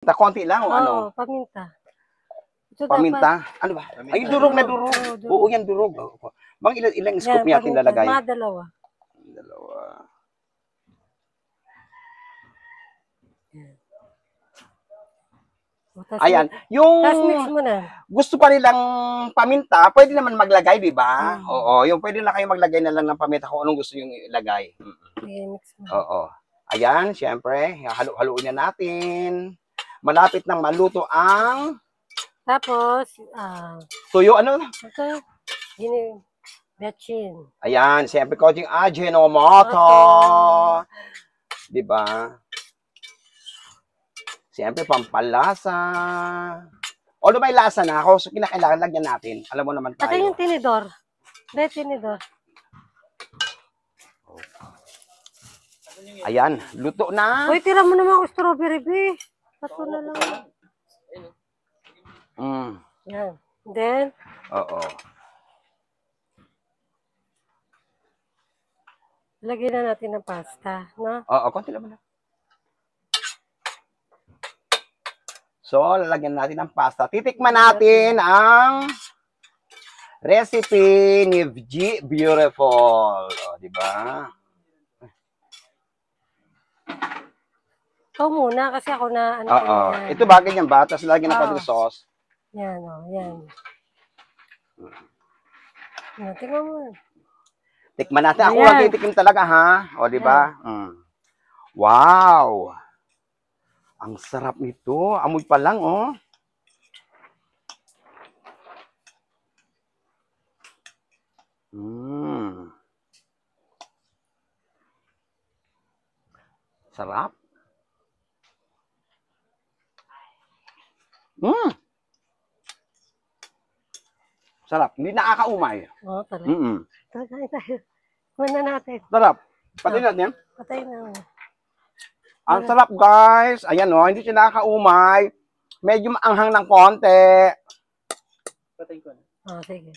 Konti lang o ano? Paminta. Ito paminta? dapat. Ano ba? Paminta. Ay, durog na durog. Durog. Oo, yan durog. Mga ilang scoop niya ating lalagay? Mga dalawa. Ayan. Yung mix mo na. Gusto pa nilang paminta, pwede naman maglagay, di ba? Oo, yung pwede na kayo maglagay na lang ng paminta kung anong gusto nyo ilagay. Mix mo. Oo. Ayan, syempre, halo-haloin na natin. Malapit nang maluto ang tapos, tuyo, ano? Ito, betchin. Ayan, syempre, konting Ajinomoto. Di ba? Siyempre, pampalasa. Although may lasa na ako, so kinakailangan lagyan natin. Alam mo naman tayo. Ito yung tinidor. Tinidor. Ayan, luto na. Uy, tira mo naman ako strawberry, be. Pato na lang. Yan. Then? Oo. Lagyan na natin ng pasta, no? Oo, konti lang na. So, lalagyan natin ng pasta. Titikman natin ang recipe ni G Beautiful. O, di ba? Ikaw muna, kasi ako na, Oo. Ito ba, ganyan ba? Tapos lalagyan ng konting sauce. Yan, yan. Tingnan mo. Tikman natin. Ako magtitikim talaga, ha? O, di ba? Wow! Ang sarap nito. Amoy pa lang, oh. Sarap. Sarap. Hindi nakakaumay. Oo, talaga. Tayo. Muna natin. Sarap. Patay natin yan? Patay na. Ang sarap, guys. Ayan, oh. Hindi siya nakakaumay. Medyo maanghang ng konti. Patay ko na. Sige.